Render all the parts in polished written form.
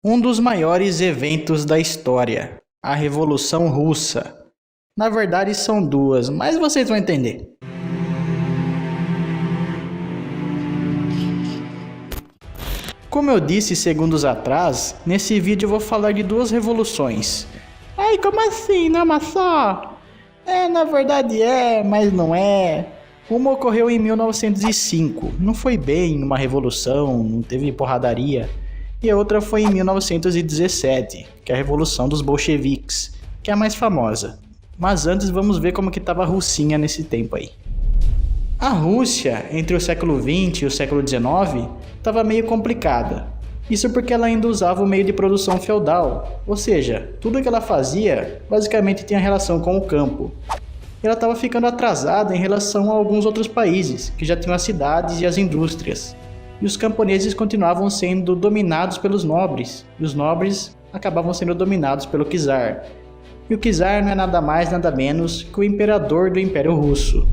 Um dos maiores eventos da história, a Revolução Russa. Na verdade são duas, mas vocês vão entender. Como eu disse segundos atrás, nesse vídeo eu vou falar de duas revoluções. Ai, como assim? Não é uma só? Na verdade mas não é. Uma ocorreu em 1905, não foi bem uma revolução, não teve porradaria. E a outra foi em 1917, que é a Revolução dos Bolcheviques, que é a mais famosa. Mas antes vamos ver como que estava a Russinha nesse tempo aí. A Rússia, entre o século XX e o século XIX, estava meio complicada. Isso porque ela ainda usava o meio de produção feudal, ou seja, tudo que ela fazia basicamente tinha relação com o campo. E ela estava ficando atrasada em relação a alguns outros países, que já tinham as cidades e as indústrias. E os camponeses continuavam sendo dominados pelos nobres, e os nobres acabavam sendo dominados pelo czar. E o czar não é nada mais nada menos que o imperador do Império Russo.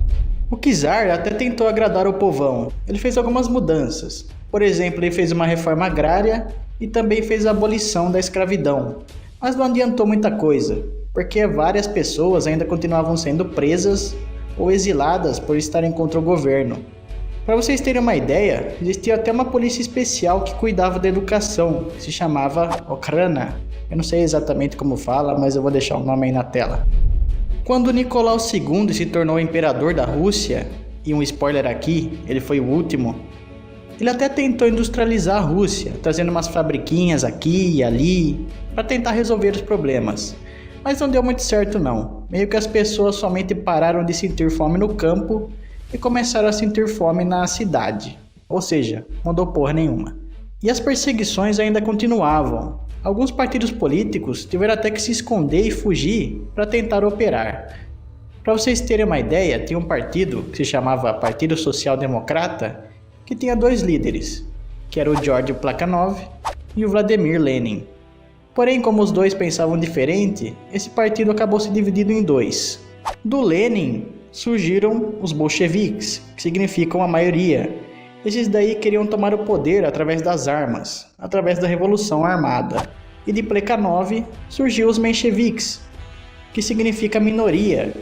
O czar até tentou agradar o povão, ele fez algumas mudanças. Por exemplo, ele fez uma reforma agrária e também fez a abolição da escravidão. Mas não adiantou muita coisa, porque várias pessoas ainda continuavam sendo presas ou exiladas por estarem contra o governo. Para vocês terem uma ideia, existia até uma polícia especial que cuidava da educação, que se chamava Okhrana. Eu não sei exatamente como fala, mas eu vou deixar o nome aí na tela. Quando Nicolau II se tornou imperador da Rússia, e um spoiler aqui, ele foi o último, ele até tentou industrializar a Rússia, trazendo umas fabriquinhas aqui e ali, para tentar resolver os problemas. Mas não deu muito certo não, meio que as pessoas somente pararam de sentir fome no campo e começaram a sentir fome na cidade, ou seja, não mudou porra nenhuma. E as perseguições ainda continuavam. Alguns partidos políticos tiveram até que se esconder e fugir para tentar operar. Para vocês terem uma ideia, tinha um partido que se chamava Partido Social Democrata, que tinha dois líderes, que era o Georgy Plekhanov e o Vladimir Lenin. Porém, como os dois pensavam diferente, esse partido acabou se dividindo em dois. Do Lenin surgiram os bolcheviques, que significam a maioria. Esses daí queriam tomar o poder através das armas, através da revolução armada. E de Plekhanov surgiu os mencheviques, que significa minoria.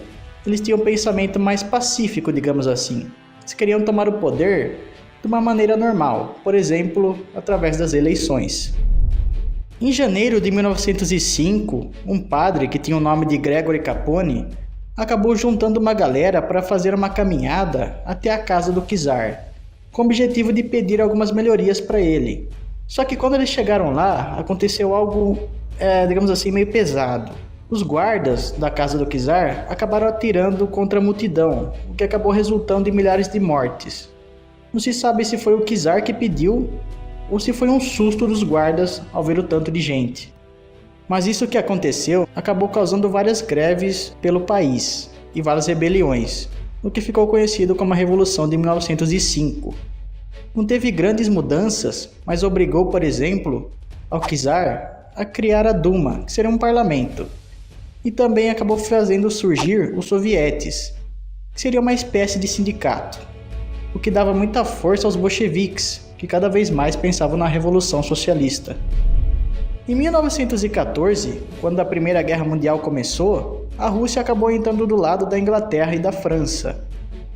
Eles tinham um pensamento mais pacífico, digamos assim. Eles queriam tomar o poder de uma maneira normal, por exemplo, através das eleições. Em janeiro de 1905, um padre que tinha o nome de Gregory Capone acabou juntando uma galera para fazer uma caminhada até a casa do czar, com o objetivo de pedir algumas melhorias para ele. Só que quando eles chegaram lá, aconteceu algo, digamos assim, meio pesado. Os guardas da casa do czar acabaram atirando contra a multidão, o que acabou resultando em milhares de mortes. Não se sabe se foi o czar que pediu ou se foi um susto dos guardas ao ver o tanto de gente. Mas isso que aconteceu acabou causando várias greves pelo país e várias rebeliões, o que ficou conhecido como a Revolução de 1905. Não teve grandes mudanças, mas obrigou, por exemplo, ao czar a criar a Duma, que seria um parlamento, e também acabou fazendo surgir os sovietes, que seria uma espécie de sindicato, o que dava muita força aos bolcheviques, que cada vez mais pensavam na Revolução Socialista. Em 1914, quando a Primeira Guerra Mundial começou, a Rússia acabou entrando do lado da Inglaterra e da França.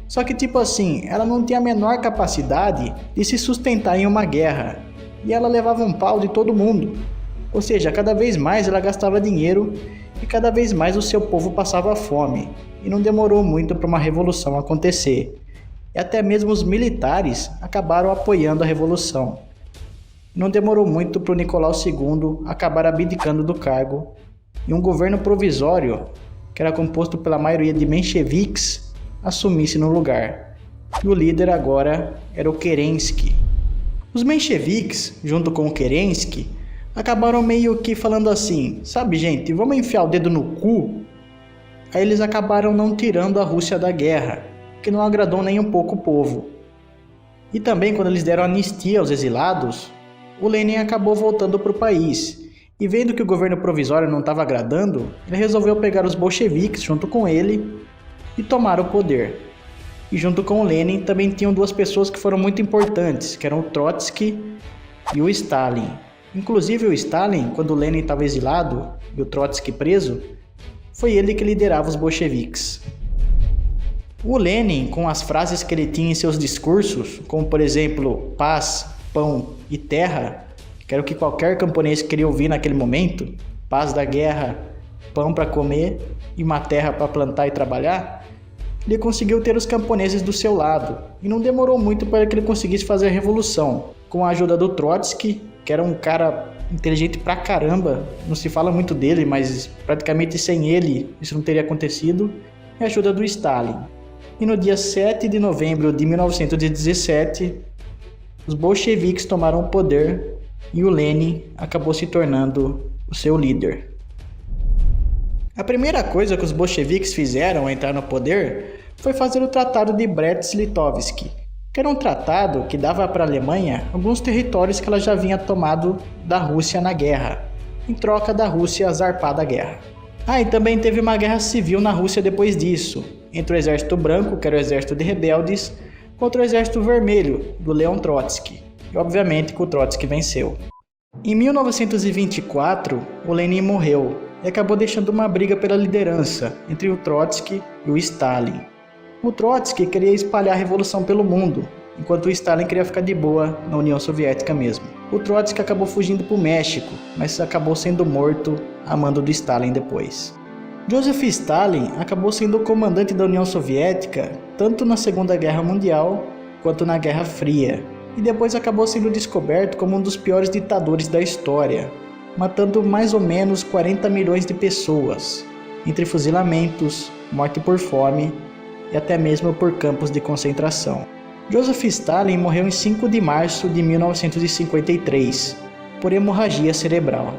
Só que tipo assim, ela não tinha a menor capacidade de se sustentar em uma guerra, e ela levava um pau de todo mundo. Ou seja, cada vez mais ela gastava dinheiro e cada vez mais o seu povo passava fome, e não demorou muito para uma revolução acontecer. E até mesmo os militares acabaram apoiando a revolução. Não demorou muito para o Nicolau II acabar abdicando do cargo e um governo provisório, que era composto pela maioria de mencheviques, assumisse no lugar. E o líder agora era o Kerensky. Os mencheviques, junto com o Kerensky, acabaram meio que falando assim, sabe gente, vamos enfiar o dedo no cu? Aí eles acabaram não tirando a Rússia da guerra, que não agradou nem um pouco o povo. E também quando eles deram anistia aos exilados, o Lenin acabou voltando para o país, e vendo que o governo provisório não estava agradando, ele resolveu pegar os bolcheviques junto com ele e tomar o poder. E junto com o Lenin também tinham duas pessoas que foram muito importantes, que eram o Trotsky e o Stalin. Inclusive o Stalin, quando o Lenin estava exilado e o Trotsky preso, foi ele que liderava os bolcheviques. O Lenin, com as frases que ele tinha em seus discursos, como por exemplo, paz, pão e terra, que era o que qualquer camponês queria ouvir naquele momento, paz da guerra, pão para comer e uma terra para plantar e trabalhar, ele conseguiu ter os camponeses do seu lado, e não demorou muito para que ele conseguisse fazer a revolução, com a ajuda do Trotsky, que era um cara inteligente pra caramba, não se fala muito dele, mas praticamente sem ele isso não teria acontecido, e a ajuda do Stalin. E no dia 7 de novembro de 1917, os bolcheviques tomaram o poder e o Lenin acabou se tornando o seu líder. A primeira coisa que os bolcheviques fizeram ao entrar no poder foi fazer o Tratado de Brest-Litovsk, que era um tratado que dava para a Alemanha alguns territórios que ela já havia tomado da Rússia na guerra, em troca da Rússia zarpar da guerra. E também teve uma guerra civil na Rússia depois disso, entre o Exército Branco, que era o exército de rebeldes, contra o Exército Vermelho, do Leon Trotsky, e obviamente que o Trotsky venceu. Em 1924, o Lenin morreu e acabou deixando uma briga pela liderança entre o Trotsky e o Stalin. O Trotsky queria espalhar a revolução pelo mundo, enquanto o Stalin queria ficar de boa na União Soviética mesmo. O Trotsky acabou fugindo para o México, mas acabou sendo morto a mando do Stalin depois. Joseph Stalin acabou sendo o comandante da União Soviética tanto na Segunda Guerra Mundial quanto na Guerra Fria, e depois acabou sendo descoberto como um dos piores ditadores da história, matando mais ou menos 40 milhões de pessoas, entre fuzilamentos, morte por fome e até mesmo por campos de concentração. Joseph Stalin morreu em 5 de março de 1953, por hemorragia cerebral.